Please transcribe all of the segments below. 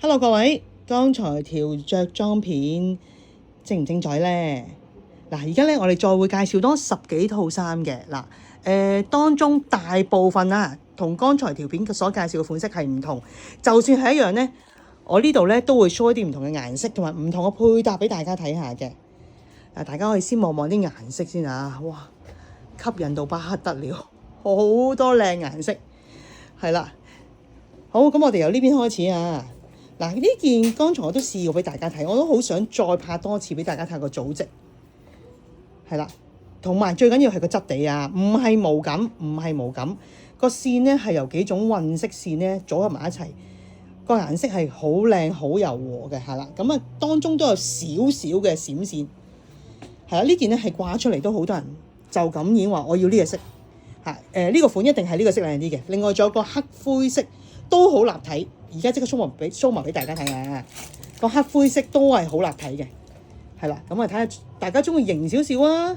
Hello 各位，剛才條着裝片精唔精彩呢？嗱，而家咧我哋再會介紹多10幾套衫嘅嗱，當中大部分啦，同剛才條片所介紹嘅款式係唔同，就算係一樣咧，我呢度咧都會 show 一啲唔同嘅顏色同埋唔同嘅配搭俾大家睇下嘅。嗱，大家可以先望望啲顏色先啊，哇，吸引到不得了，好多靚顏色，係啦。好，咁我哋由呢邊開始啊。嗱，呢件剛才我都試過俾大家睇，我都好想再拍多次俾大家睇個組織，係啦，同埋最緊要係個質地啊，唔係毛感，唔係毛感，個線咧係由幾種混色線咧組合埋一齊，個顏色係好靚好柔和嘅，係啦，咁啊當中都有少少嘅閃線，係啦，呢件咧係掛出嚟都好多人就咁已經話我要呢個色，呢個款一定係呢個色靚啲嘅，另外仲有個黑灰色都好立體。而家即刻 show 埋俾大家睇啊！個黑灰色都係好立體嘅，係啦。咁啊睇下大家中意型少少啊，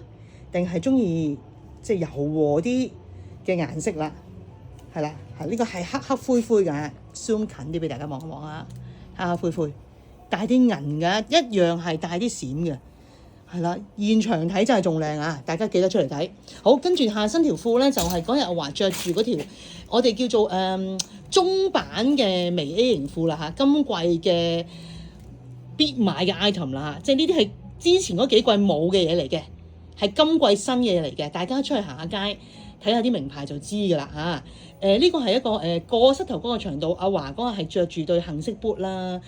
定係中意即係柔和啲嘅顏色啦，係啦。呢個係黑黑灰灰嘅，zoom 近啲俾大家望一望啊！黑黑灰灰，帶啲銀嘅，一樣係帶啲閃嘅，係啦。現場睇真係仲靚啊！大家記得出嚟睇。好，跟住下身條褲咧，就係嗰日阿華着住嗰條，我哋叫做中版嘅微 A 型褲啦嚇，今季嘅必買嘅 item 啦嚇，即係呢啲係之前嗰幾季冇嘅嘢嚟嘅，係今季新嘅嘢嚟嘅。大家出去行下街睇下啲名牌就知㗎啦嚇。呢個係一個過膝頭哥嘅長度，阿華嗰個係着住對杏色 boot 啦，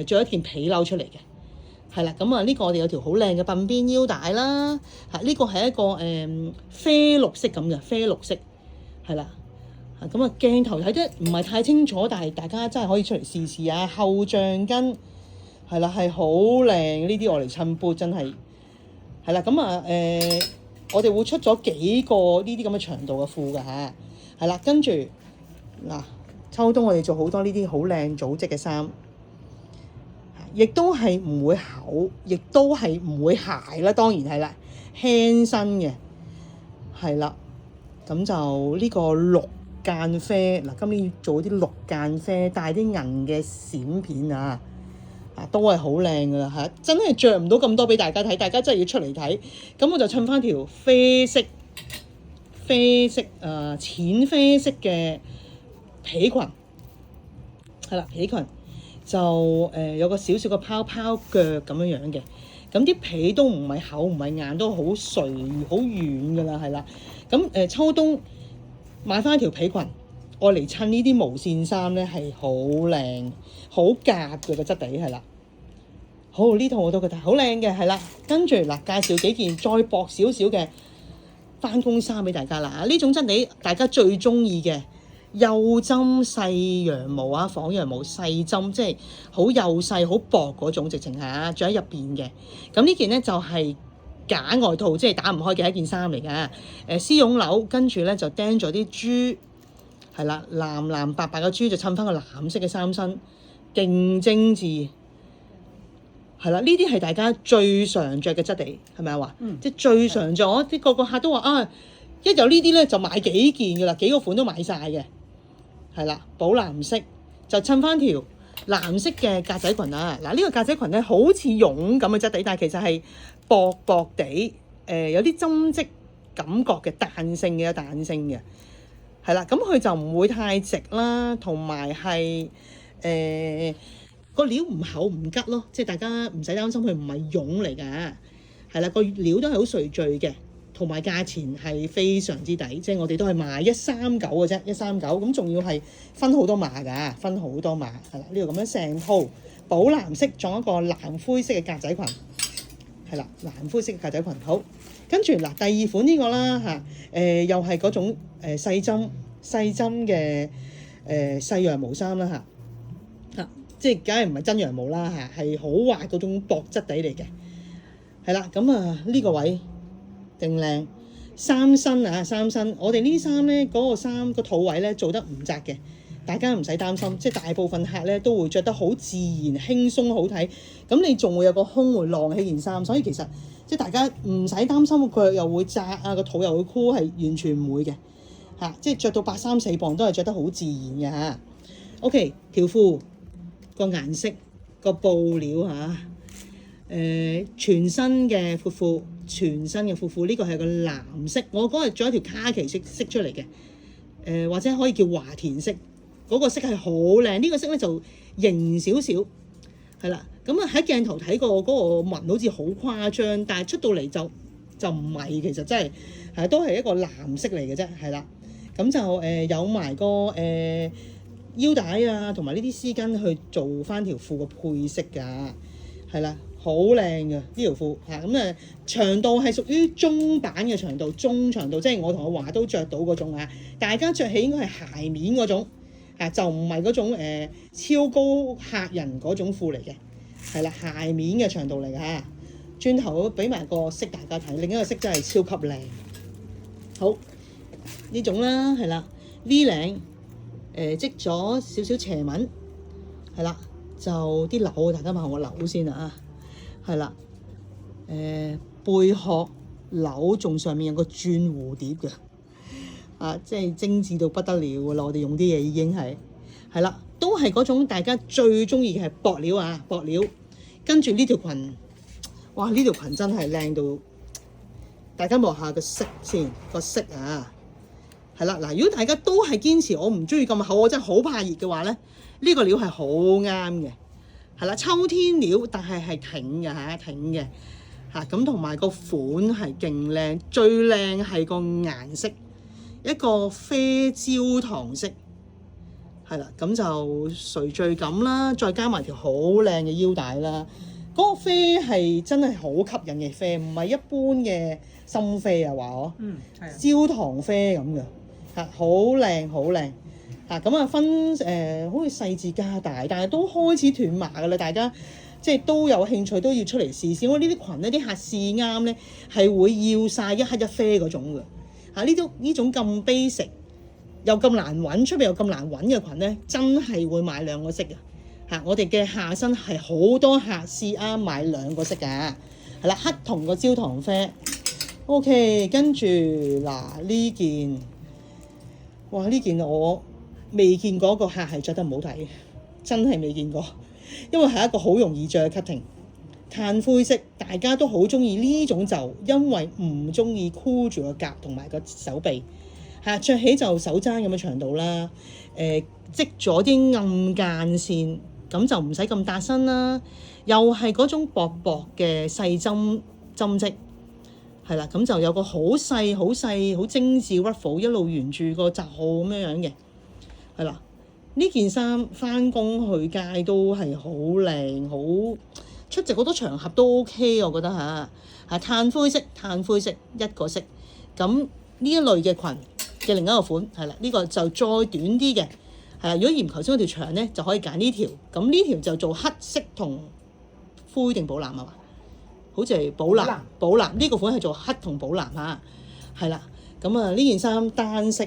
着一件皮褸出嚟嘅，係啦。咁啊呢個我哋有條好靚嘅鬢邊腰帶啦，呢個係一個啡綠色咁嘅啡綠色，係啦。咁啊鏡頭睇得唔係太清楚，但係大家真係可以出嚟試試啊！後橡筋係啦，係好靚，呢啲我嚟襯杯真係係啦。咁啊我哋會出咗幾個呢啲咁嘅長度嘅褲㗎嚇，係啦。跟住嗱，秋冬我哋做好多呢啲好靚組織嘅衫，亦都係唔會厚，亦都係唔會鞋啦，當然係啦，輕身嘅係啦。咁就呢個綠間啡嗱，今年做啲綠間啡帶啲銀嘅閃片啊，都係好靚噶啦嚇，真係着唔到咁多俾大家睇，大家真係要出嚟睇。咁我就襯翻條啡色淺啡色嘅皮裙，係啦，皮裙就有個少少嘅泡泡腳咁樣樣嘅，咁啲皮都唔係厚唔係硬，都好垂好軟噶啦，係啦。咁秋冬買翻一條皮裙，我嚟襯呢啲無線衫咧係好靚，好夾嘅個質地係啦。好，呢套我都覺得好靚嘅，係啦。跟住嗱，介紹幾件再薄少少嘅返工衫俾大家啦。呢種質地大家最中意嘅幼針細羊毛啊，仿羊毛細針，即係好幼細好薄嗰種，直情係啊，著喺入邊嘅。咁呢件咧就係假外套，即係打唔開嘅一件衫嚟嘅。絲絨褸，跟住咧就釘咗啲珠，係啦，藍藍白白嘅珠就襯翻個藍色嘅衫身，勁精緻。係啦，呢啲係大家最常着嘅質地，係咪啊話？即係最常着，我啲個個客都話啊，一有呢啲咧就買幾件㗎啦，幾個款都買晒嘅。係啦，寶藍色就襯翻條藍色嘅格仔裙啊！嗱，呢個格仔裙咧好似絨咁嘅質地，但係其實係薄薄地，有啲針織感覺嘅彈性嘅，有彈性嘅，係啦。咁佢就唔會太直啦，同埋係個料唔厚唔吉咯，即係大家唔使擔心佢唔係絨嚟㗎，係啦，個料都係好垂墜嘅。同埋價錢係非常之抵，即係我哋都係賣139嘅啫，139咁，仲要係分好多碼㗎，分好多碼係啦。呢度咁樣成套寶藍色，仲有一個藍灰色嘅格仔裙，係啦，藍灰色嘅格仔裙。好，跟住嗱第二款呢個啦嚇，又係嗰種細針嘅細羊毛衫啦嚇，即係梗係唔係真羊毛啦嚇，係好滑嗰種薄質地嚟嘅，係啦。咁啊呢個位勁靚，三身，我哋呢啲衫咧嗰個衫個肚位咧做得唔窄嘅，大家唔使擔心，即係大部分客咧都會着得好自然輕鬆好睇，咁你仲會有個胸會晾起件衫，所以其實即係大家唔使擔心個腳又會窄啊，個肚又會箍，係完全唔會嘅嚇，即係着到83、4磅都係着得好自然嘅嚇。OK， 條褲個顏色個布料嚇。全身嘅褲褲，全身嘅褲褲，呢個係個藍色。我嗰日着一條卡其色出嚟嘅，或者可以叫華田色。嗰個色係好靚，呢個色咧就型少少，係啦。咁啊喺鏡頭睇過嗰個紋好似好誇張，但係出到嚟就唔係，其實真係都係一個藍色嚟嘅啫，係啦。咁就有埋個腰帶啊，同埋呢啲絲巾去做翻條褲個配色㗎，係啦。好靚嘅呢條褲嚇，咁長度係屬於中版嘅長度，中長度，即係我同阿華都着到嗰種啊。大家着起應該係鞋面嗰種就唔係嗰種超高客人嗰種褲嚟嘅，係啦，鞋面嘅長度嚟嘅嚇。轉頭俾埋個色大家睇，另一個色真係超級靚。好呢種啦，係啦 V 領織咗少少斜紋，係啦，就啲紐大家問我紐先啊。係啦，貝殼紐仲上面有個鑽蝴蝶嘅，即係精緻到不得了㗎啦！我哋用啲嘢已經係啦，都係嗰種大家最中意嘅係薄料啊，薄料。跟住呢條裙，哇！呢條裙真係靚到，大家望下個色先，個色啊，係啦嗱。如果大家都係堅持我唔中意咁厚，我真係好怕熱嘅話咧，呢個料係好啱嘅。係啦，秋天料，但係挺嘅嚇，挺嘅嚇，咁同埋個款係勁靚，最靚係個顏色，一個啡焦糖色，係啦，咁就垂墜感啦，再加埋條好靚嘅腰帶啦，嗰個啡係真係好吸引嘅啡，唔係一般嘅深啡啊話我，焦糖啡咁嘅嚇，好靚好靚。咁啊分好似細至加大，但係都開始斷碼㗎啦。大家即係都有興趣都要出嚟試試。因為呢啲裙咧，啲客試啱咧係會要晒一黑一啡嗰種㗎。呢種咁 basic 又咁難揾，出邊又咁難揾嘅裙咧，真係會買兩個色㗎。我哋嘅下身係好多客試啱買兩個色㗎。係啦，黑同個焦糖啡。OK， 跟住嗱呢件，哇呢件我未見過個客係着得唔好睇，真係未見過，因為係一個好容易着嘅 cutting， 炭灰色，大家都好中意呢種就因為唔中意箍住個甲同埋個手臂，着起就手踭咁嘅長度啦，織咗啲暗間線，咁就唔使咁搭身啦，又係嗰種薄薄嘅細針織，係啦，咁就有個好細好細好精緻 ruffle 一路沿住個袖咁樣嘅。係啦，呢件衫返工去街都係好靚，好出席好多場合都 OK， 我覺得嚇炭灰色一個色。咁呢一類嘅裙嘅另一個款係啦，呢個就再短啲嘅係啦。如果嫌頭先嗰條長咧，就可以揀呢條。咁呢條就做黑色同灰定寶藍啊嘛，好似係寶藍呢個款係做黑同寶藍嚇，係啦。咁啊呢件衫單色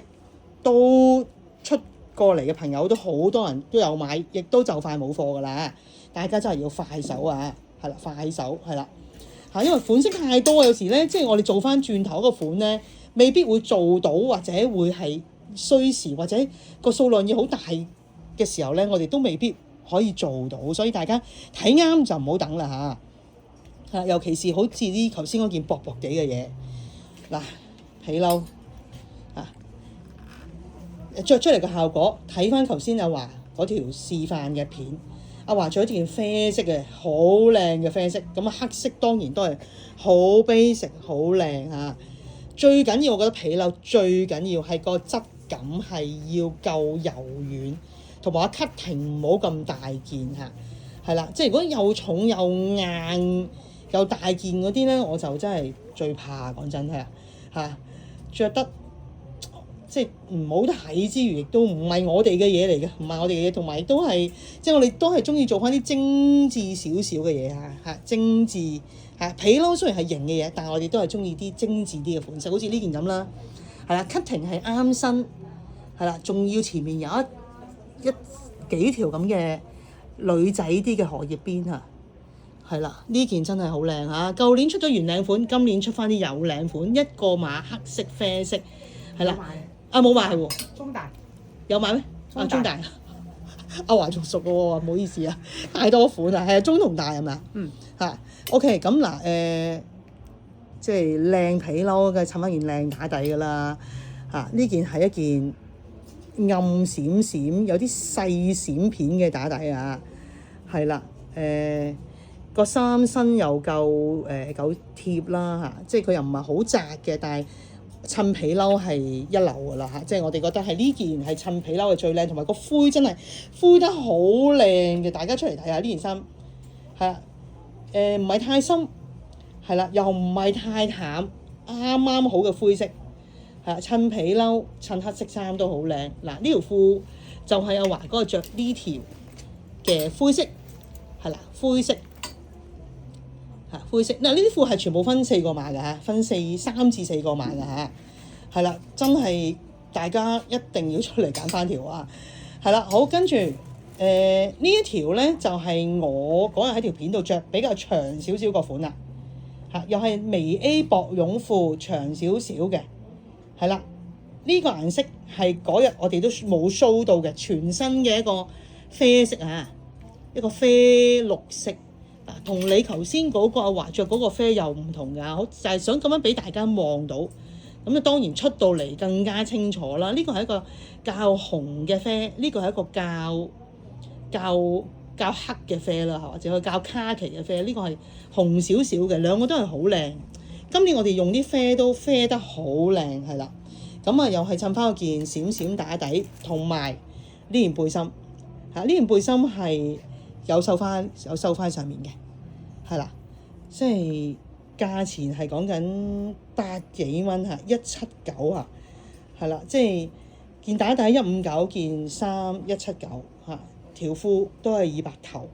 都出過嚟嘅朋友都好多人都有買，亦都就快冇貨㗎啦。大家真係要快手啊，係啦，快手係啦嚇，因為款式太多，有時咧即係我哋做翻轉頭嗰個款咧，未必會做到，或者會係需時，或者個數量要好大嘅時候咧，我哋都未必可以做到，所以大家睇啱就唔好等啦嚇。尤其是好似啲頭先嗰件薄薄地嘅嘢嗱，皮褸。着出嚟嘅效果，睇翻頭先阿華嗰條示範嘅片，阿華着咗件啡色嘅，好靚嘅啡色，咁黑色當然都係好 basic，好靚嚇。最緊要我覺得皮褸最緊要係個質感係要夠柔軟，同埋個 cutting 唔好咁大件嚇，係啦，即係如果又重又硬又大件嗰啲咧，我就真係最怕，講真係嚇，着得。即係唔好睇之餘，亦都唔係我哋嘅嘢嚟嘅，唔係我哋嘅嘢，同埋都係即係我哋都係中意做翻啲精緻少少嘅嘢嚇，精緻嚇皮褸雖然係型嘅嘢，但係我哋都係中意啲精緻啲嘅款式，好似呢件咁啦，係啦 cutting 係啱身，係啦，仲要前面有一幾條咁嘅女仔啲嘅荷葉邊嚇，係啦，呢件真係好靚嚇，舊年出咗圓領款，今年出翻啲有領款，一個碼黑色啡色，係啦。冇買喎，中大有買咩？中大阿華仲熟喎，唔好意思啊，太多款啊，係中同大係咪啊？嚇，OK，咁嗱即係靚皮褸嘅襯翻件靚打底㗎啦。呢件係一件暗閃閃有啲細閃片嘅打底啊，係啦，個衫身又夠貼啦，即係佢又唔係好窄嘅，但係襯皮褸係一流㗎啦，即係我哋覺得係呢件係襯皮褸係最靚，同埋個灰真係灰得好靚嘅，大家出嚟睇下呢件衫，係啦，唔係太深，係啦，又唔係太淡，啱啱好嘅灰色。襯皮褸襯黑色衫都好靚。嗱，呢條褲就係阿華哥着呢條嘅灰色，係啦，灰色灰色。嗱，呢啲褲係全部分4個碼㗎嚇，分3至4個碼㗎嚇，係啦，真係大家一定要出嚟揀翻條啊，係啦，好，跟住呢一條咧就係我嗰日喺條片度着比較長少少個款啦，又係微 A 薄絨褲長少少嘅。係啦，呢個顏色係嗰日我哋都冇 show 到嘅，全新嘅一個啡色啊，一個啡綠色啊，同你頭先嗰個阿華着嗰個啡又唔同㗎，好就係想咁樣俾大家望到，咁啊當然出到嚟更加清楚啦。呢個係一個較紅嘅啡，呢個係一個較黑嘅啡啦，或者較卡其嘅啡，呢個係紅少少嘅，兩個都係好靚。今年我哋用啲啡都啡得好靚，係啦，咁啊又係襯翻個件閃閃打底，同埋呢件背心，呢件背心係有收翻上面嘅，係啦，即係價錢係講緊100幾蚊179啊，係啦，即係件打底159，件衫179條褲都係200頭，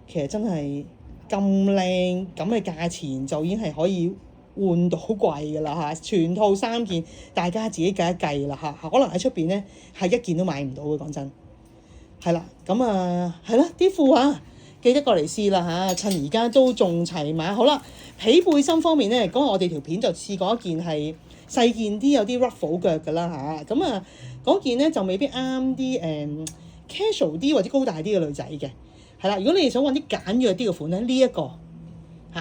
其實真係咁靚咁嘅價錢就已經係可以換到貴㗎啦，全套3件，大家自己計一計啦，可能喺出邊咧係1件都買唔到嘅，講真。係啦，咁係啦，啲褲記得過嚟試啦，趁而家都仲齊碼。好啦，皮背心方面咧，嗰日我哋條片就試過一件係細件啲，有啲 ruffle 腳㗎啦，咁嗰件咧就未必啱啲casual 啲或者高大啲嘅女仔嘅。係啦，如果你哋想揾啲簡約啲嘅款咧，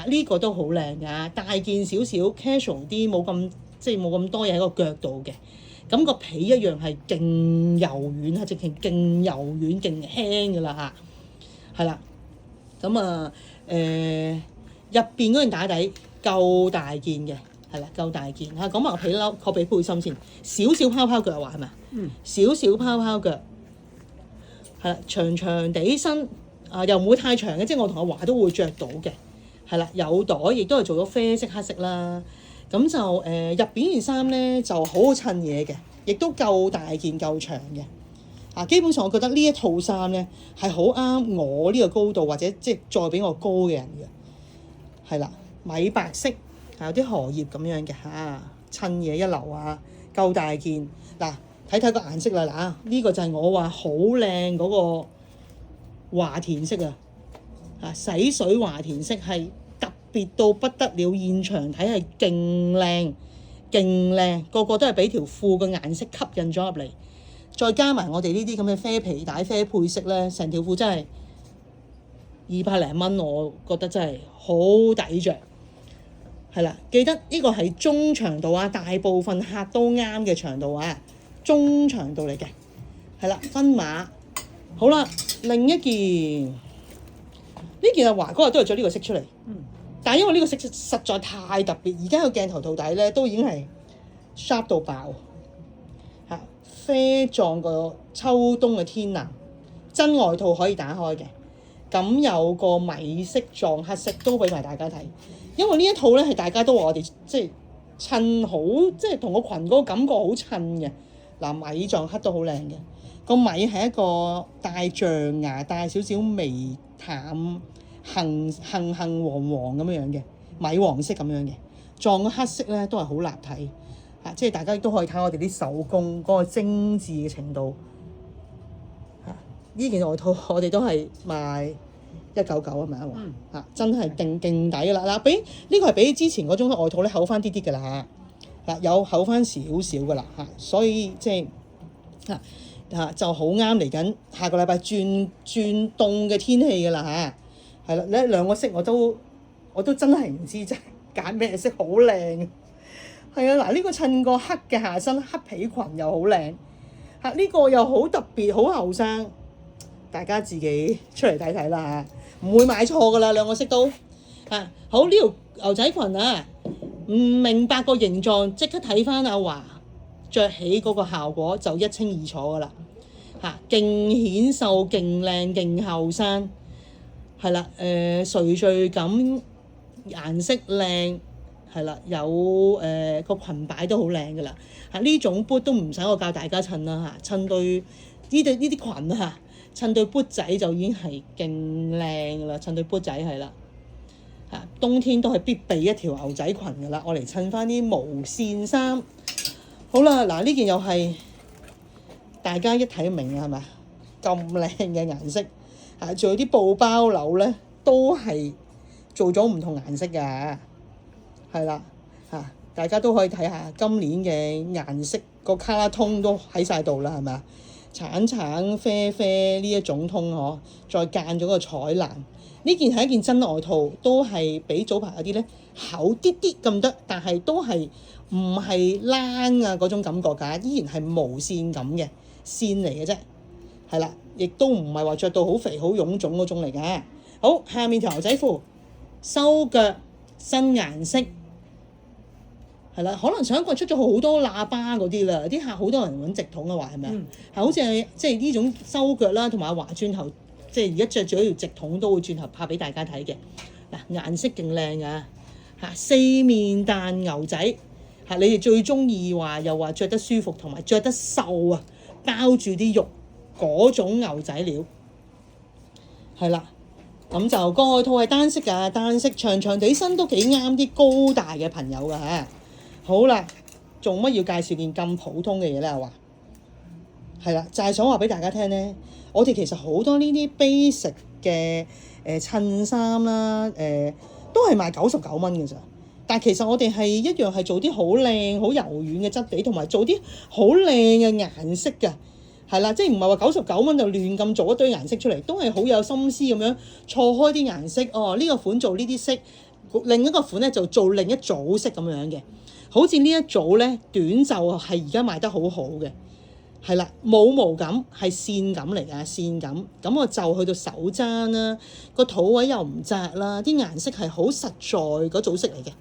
呢個都好靚㗎，大件少少 casual 啲，冇咁多嘢喺個腳度嘅，咁個皮一樣係勁柔軟直情勁柔軟勁輕㗎啦係啦，咁入邊嗰件打底夠大件嘅，係啦，夠大件講埋個皮褸個皮背心先，少少泡泡腳話係咪？少少泡泡腳，係啦，長長地身又唔會太長嘅，即係我同阿華都會着到嘅。係啦，有袋亦都係做咗啡色黑色啦，咁就入邊件衫咧就好好襯嘢嘅，亦都夠大件夠長嘅。基本上我覺得呢一套衫咧係好啱我呢個高度或者即係再比我高嘅人嘅。係啦，米白色有啲荷葉咁樣嘅襯嘢一流夠大件。嗱，睇睇個顏色啦，呢個就係我話好靚嗰個華田色洗水華田色係特別到不得了，現場睇係勁靚，個個都係俾條褲嘅顏色吸引咗入嚟，再加埋我哋呢啲咁嘅啡皮帶啡配色咧，成條褲真係200零蚊，我覺得真係好抵着。係啦，記得呢個係中長度大部分客都啱嘅長度中長度嚟嘅。係啦，分碼好啦，另一件。呢件阿華嗰日都係着呢個色出嚟，但係因為呢個色實在太特別，而家個鏡頭到底咧都已經係 sharp 到爆啡狀個秋冬嘅天藍真外套可以打開嘅，咁有個米色狀黑色都俾埋大家睇，因為呢一套咧係大家都話我哋即係襯好，即係同個裙嗰個感覺好襯嘅。米狀黑都好靚嘅，個米係一個帶象牙帶少少微淡杏黃黃咁樣嘅米黃色咁樣嘅，撞個黑色咧都係好立體即係大家都可以睇我哋啲手工嗰個精緻嘅程度呢件外套我哋都係賣199啊嘛真係勁抵㗎啦。比呢個係比之前嗰種外套咧厚翻啲㗎啦有厚翻少少㗎啦所以即係就好啱嚟緊下個禮拜轉凍嘅天氣㗎啦嚇，係啦，呢兩個色我都真係唔知真係揀咩色好靚，係啊嗱，呢個襯個黑嘅下身黑皮裙又好靚嚇，呢個又好特別好後生，大家自己出嚟睇睇啦嚇，唔會買錯㗎啦，兩個色都嚇。好，呢條牛仔裙啊，唔明白個形狀，即刻睇翻阿華着起嗰個效果就一清二楚㗎啦嚇，勁顯瘦、勁靚、勁後生，係啦，垂墜感顏色靚，係啦，有個裙擺都好靚㗎啦嚇，呢種 boot 都唔使我教大家襯啦嚇，襯對呢啲裙啊，襯對 boot 仔就已經係勁靚㗎啦，襯對 boot 仔係啦。冬天都係必備一條牛仔裙㗎啦，我嚟襯翻啲毛線衫。好啦，嗱呢件又係大家一睇明啊，係咪咁靚嘅顏色？仲有啲布包紐咧，都係做咗唔同顏色㗎，係啦大家都可以睇下今年嘅顏色個卡通都喺晒度啦，係咪啊？橙啡啡呢一種通嗬，再間咗個彩藍。呢件係一件真外套，都係比早排嗰啲咧厚啲啲咁得，但係都係唔係冷啊嗰種感覺㗎，依然係毛線咁嘅線嚟嘅啫，係啦，亦都唔係話着到好肥好臃腫嗰種嚟嘅。好，下面條牛仔褲收腳新顏色，係啦，可能上一季出咗好多喇叭嗰啲啦，啲客好多人揾直筒嘅話係咪啊？係好似係即係呢種收腳啦，同埋阿華轉頭。即係而家着住一條直筒都會轉頭拍俾大家睇嘅。嗱，顏色勁靚啊嚇，四面彈牛仔嚇，你哋最中意話又話着得舒服同埋着得瘦啊，包住啲肉嗰種牛仔料係啦。咁就個外套係單色㗎，單色長長地身都幾啱啲高大嘅朋友㗎嚇。好啦，做乜要介紹件咁普通嘅嘢咧？話係啦，就係想話俾大家聽咧。我哋其實好多呢啲 basic 嘅襯衫啦，都係賣99蚊嘅咋。但係其實我哋係一樣係做啲好靚、好柔軟嘅質地，同埋做啲好靚嘅顏色嘅，係啦，即係唔係話99蚊就亂咁做一堆顏色出嚟，都係好有心思咁樣錯開啲顏色。哦，呢個款做呢啲色，另一個款咧就做另一組色咁樣嘅。好似呢一組咧短袖係而家賣得好好嘅。係啦，冇毛感係線感嚟㗎，線感咁我就去到手踭啦，個肚位又唔窄啦，啲顏色係好實在嗰組色嚟嘅，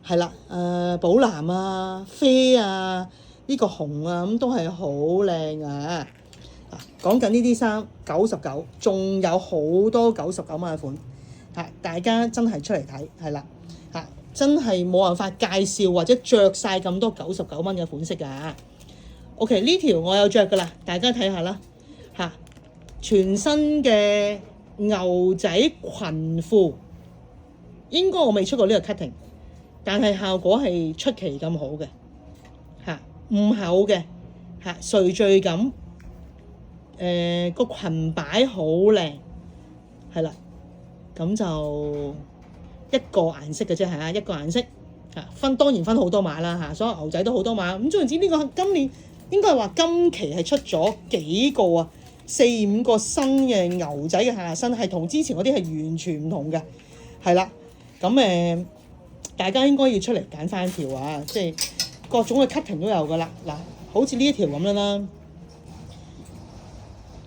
係啦，寶藍啊、啡啊、呢個紅啊咁都係好靚啊！講緊呢啲衫99，仲有好多99蚊嘅款嚇，大家真係出嚟睇係啦嚇，真係冇辦法介紹或者着晒咁多99蚊嘅款式㗎。OK， 呢條我有着㗎啦，大家睇下啦嚇，全新嘅牛仔裙褲，應該我未出過呢個 cutting， 但係效果係出奇咁好嘅嚇，唔厚嘅嚇，垂墜感，個裙擺好靚，係啦，咁就一個顏色嘅啫嚇，一個顏色嚇，當然分好多碼啦嚇，所有牛仔都好多碼，咁總言之呢個今年。應該係話今期係出咗幾個啊，4-5個新嘅牛仔嘅下身，係同之前嗰啲係完全唔同嘅，係啦。咁大家應該要出嚟揀翻條啊，即係各種嘅 cutting 都有噶啦。嗱，好似呢一條咁樣啦，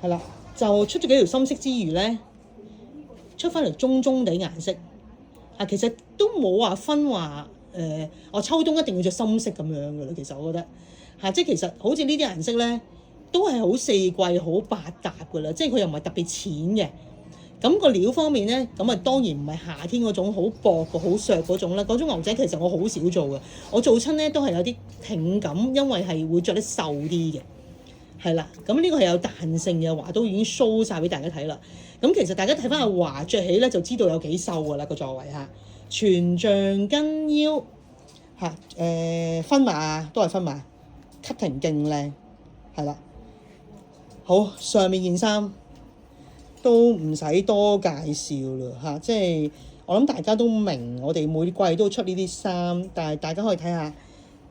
係啦，就出咗幾條深色之餘咧，出翻嚟中地顏色啊，其實都冇話分話我秋冬一定要着深色咁樣噶啦。其實我覺得。即係其實好似呢啲顏色咧，都係好四季、好百搭㗎啦。即係佢又唔係特別淺嘅。咁個料方面咧，咁當然唔係夏天嗰種好薄個、好削嗰種啦。嗰種牛仔其實我好少做嘅。我做親咧都係有啲挺感，因為係會着得瘦啲嘅。係啦，咁呢個係有彈性嘅，華都已經 show 晒俾大家睇啦。咁其實大家睇翻阿華着起咧，就知道有幾瘦㗎啦個座位嚇。全橡筋腰分碼都係分碼。cutting 勁靚，係啦，好，上面件衫都唔使多介紹啦嚇，即係我諗大家都明，我哋每季都出呢啲衫，但係大家可以睇下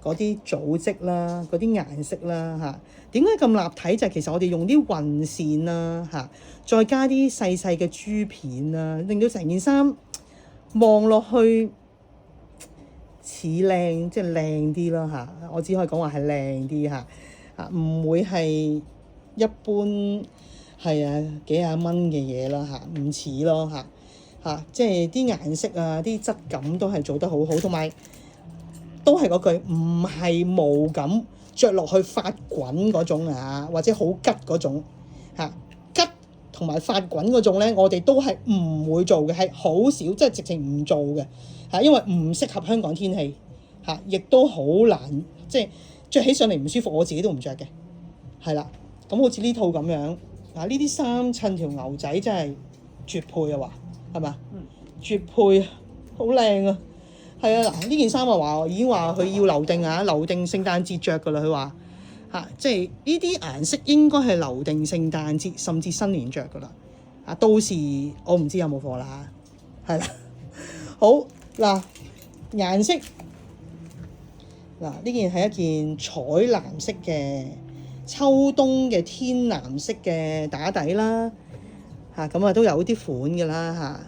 嗰啲組織啦，嗰啲顏色啦嚇。點解咁立體？就係其實我哋用啲暈線啦嚇，再加啲細細嘅珠片啦，令到成件衫望落去似靚，即係靚啲啦嚇。我只可以講話係靚啲嚇，唔會係一般係幾廿蚊嘅嘢啦嚇，唔似咯嚇，即係啲顏色啊、啲質感都係做得好好，同埋都係嗰句，唔係毛感着落去發滾嗰種或者好吉嗰種吉同埋發滾嗰種咧，我哋都係唔會做嘅，係好少，即係直情唔做嘅因為唔適合香港天氣亦都好難，即係着起上嚟唔舒服，我自己都唔着嘅，係啦。咁好似呢套咁樣呢啲衫襯條牛仔真係絕配啊！話係嘛？絕配啊，好靚啊！係啊，嗱呢件衫已經話佢要留定聖誕節着㗎啦。佢話即係呢啲顏色應該係留定聖誕節甚至新年着㗎啦。到時我唔知有冇貨啦係啦。好嗱，顏色呢件係一件彩藍色嘅秋冬嘅天藍色嘅打底啦咁都有啲款㗎啦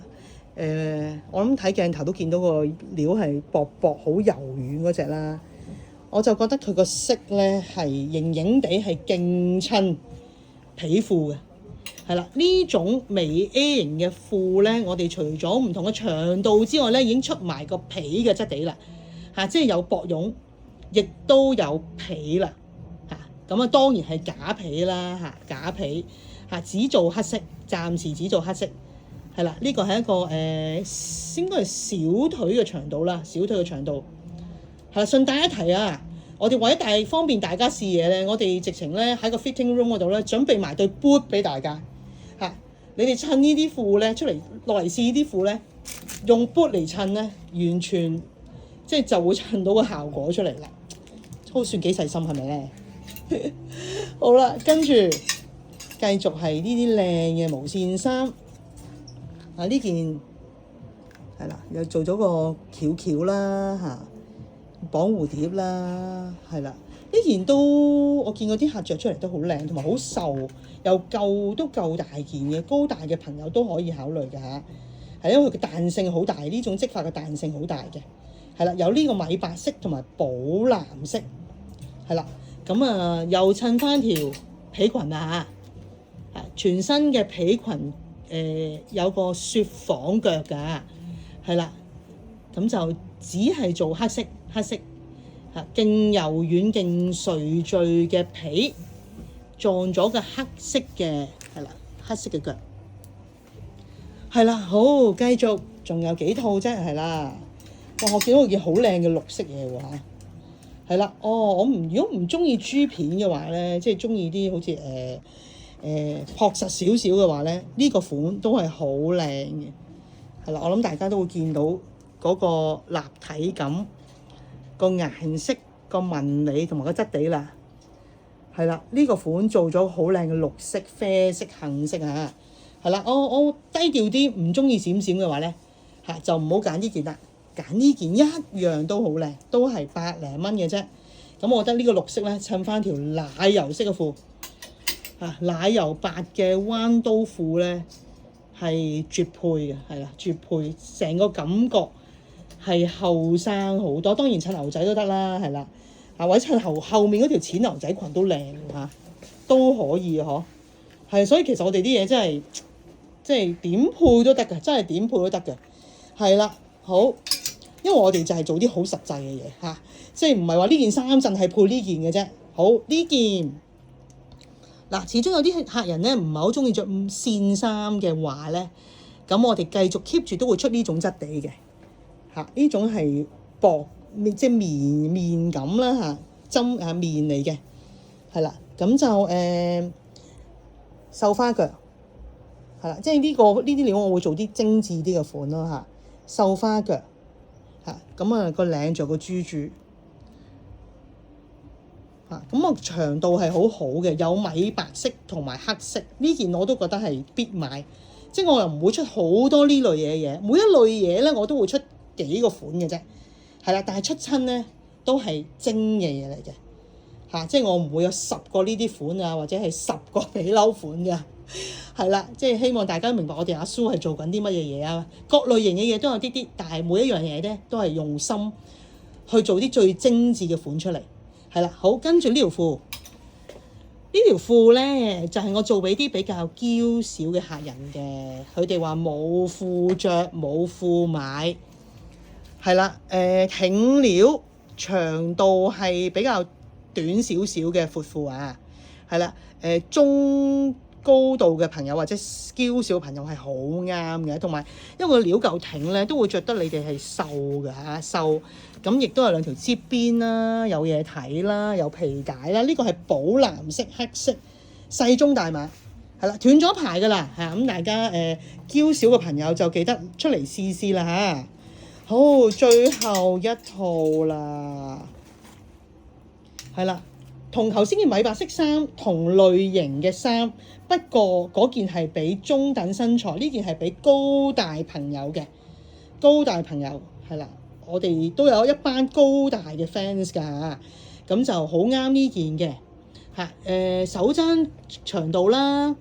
我諗睇鏡頭都見到個料係薄薄好柔軟嗰隻啦，我就覺得佢個色咧係型型地係勁襯皮褲嘅，係啦。呢種微 A 型嘅褲咧，我哋除咗唔同嘅長度之外咧，已經出埋個皮嘅質地啦即係有薄絨，亦都有皮啦咁當然係假皮啦假皮只做黑色，暫時只做黑色。係啦，呢個係一個應該係小腿嘅長度啦，小腿嘅長度係啦。順帶一提我哋為咗方便大家試嘢咧，我哋直情咧喺個 fitting room 嗰度咧準備埋對 boot 俾大家你哋襯呢啲褲咧出嚟落嚟試呢啲褲咧，用 boot 嚟襯咧，完全即係就會襯到個效果出嚟啦。都算幾細心係咪咧？好啦，跟住繼續係呢啲靚嘅無線衫。呢件係啦，又做咗個翹翹啦綁蝴蝶啦，係啦。呢件都我見過啲客着出嚟都好靚，同埋好瘦，又都夠大件嘅，高大嘅朋友都可以考慮㗎係因為佢嘅彈性好大，呢種織法嘅彈性好大嘅，係啦，有呢個米白色同埋寶藍色，係啦。咁又襯翻條皮裙全身嘅皮裙。有個雪紡腳㗎，係啦，咁就只係做黑色勁柔軟勁垂墜嘅皮，撞咗個黑色嘅黑色嘅腳，係啦。好，繼續仲有幾套啫，係啦。哇，我見到件好靚嘅綠色嘢喎係啦。我如果唔中意珠片嘅話咧，即係中意啲好似樸實少少嘅話咧，呢個款都係好靚嘅，係啦。我諗大家都會見到嗰個立體感、個顏色、個紋理同埋個質地啦，係啦。呢個款做咗好靚嘅綠色、啡色、杏色係啦。我低調啲，唔中意閃閃嘅話咧就唔好揀呢件啦，揀呢件一樣都好靚，都係百零蚊嘅啫。咁我覺得呢個綠色咧襯翻條奶油色嘅褲。奶油白嘅彎刀褲咧係絕配嘅，係啦，絕配，成個感覺係後生好多。當然襯牛仔都得啦，係啦，或者襯後面嗰條淺牛仔裙都靚都可以係。所以其實我哋啲嘢真係即係點配都得嘅，真係點配都得嘅，係啦。好，因為我哋就係做啲好實際嘅嘢即係唔係話呢件衫淨係配呢件嘅啫。好，呢件。始終有啲客人咧唔係好中意着線衫嘅話咧，咁我哋繼續 keep 住都會出呢種質地嘅呢種係薄即係棉感啦棉嚟嘅，係啦。咁就繡花腳係啦，即係呢啲料我會做啲精緻啲嘅款咯繡花腳咁個領做個珠珠。咁我長度係好好嘅，有米白色同埋黑色，呢件我都覺得係必買，即係我又唔會出好多呢類嘢，每一類嘢咧我都會出幾個款嘅啫，係啦，但係出親咧都係精嘅嘢嚟嘅嚇，即係我唔會有10個呢啲款啊，或者係10個皮褸款㗎，係啦，即係希望大家明白我哋阿蘇係做緊啲乜嘢嘢啊，各類型嘅嘢都有啲啲，但係每一樣嘢咧都係用心去做啲最精緻嘅款出嚟，係啦，好，跟住呢條褲。呢條褲咧就係我做俾啲比較嬌小嘅客人嘅，佢哋話冇褲着冇褲買，係啦，挺料長度係比較短少少嘅闊褲啊，係啦，中高度嘅朋友或者嬌小朋友係好啱嘅，同埋因為個料夠挺咧，都會着得你哋係瘦㗎嚇，瘦。咁亦都有2條摺邊啦，有嘢睇啦，有皮帶啦。呢個係寶藍色、黑色，細中大碼，係啦，斷咗牌㗎啦嚇。咁大家嬌小嘅朋友就記得出嚟試試啦嚇。好，最後一套啦，係啦，同頭先嘅米白色衫同類型嘅衫，不過嗰件係俾中等身材，呢件係俾高大朋友嘅，高大朋友係啦。我哋都有一班高大嘅 fans 㗎，咁就好啱呢件嘅嚇。手踭長度啦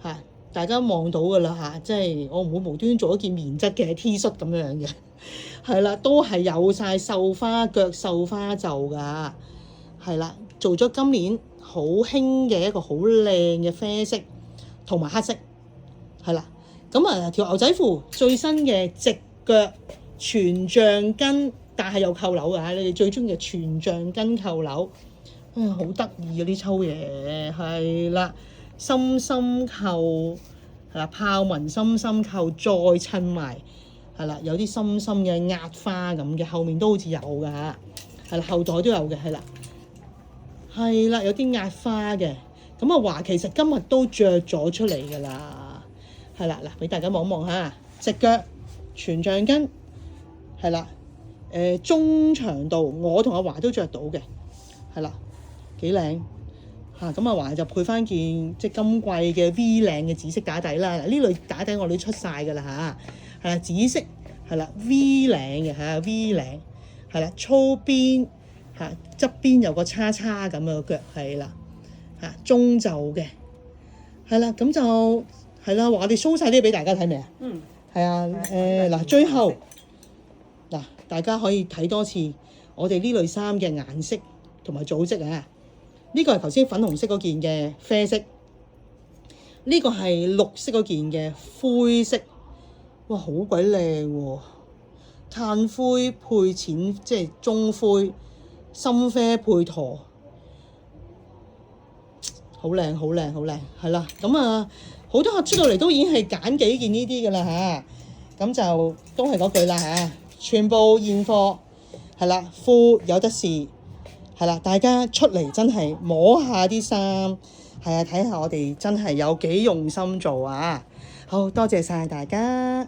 嚇，大家望到㗎啦嚇，即係我唔會無端做一件棉質嘅 T 恤咁樣嘅，係啦，都係有晒繡花腳、繡花袖㗎，係啦，做咗今年好興嘅一個好靚嘅啡色同埋黑色，係啦，咁啊條牛仔褲最新嘅直腳。全橡筋，但係有扣鈕㗎，你哋最中意嘅全橡筋扣鈕，好得意啊！呢抽嘢係啦，深深扣係啦，豹紋深深扣再襯埋係啦，有啲深深嘅壓花咁嘅，後面都好似有㗎嚇，係啦，後袋都有嘅，係啦，係啦，有啲壓花嘅，咁啊話其實今日都着咗出嚟㗎啦，係啦，嗱俾大家望一望嚇，直腳全橡筋。係啦，中長度我同阿華都着到嘅，係啦，幾靚嚇。咁阿華就配翻件即係今季嘅 V 領嘅紫色打底啦。嗱，呢類打底我哋出晒㗎啦嚇，係啦，紫色係啦 V 領嘅嚇 V 領係啦，粗邊嚇，側邊有個叉叉咁嘅腳係啦嚇，中袖嘅係啦，咁就係啦。我哋 show 晒啲俾大家睇未啊？係啊，嗱最後。嗱，大家可以睇多次我哋呢類衫嘅顏色同埋組織啊！呢個係頭先粉紅色嗰件嘅啡色，呢個係綠色嗰件嘅灰色，哇，好鬼靚喎！炭灰配淺，即係中灰，深啡配駝，好靚，好靚，好靚，係啦。咁啊，好多客出到嚟都已經係揀幾件呢啲㗎啦嚇，咁就都係嗰句啦嚇。全部現貨係啦，褲有得試係啦，大家出嚟真係摸下啲衫，係啊，睇下我哋真係有幾用心做啊！好多謝晒大家。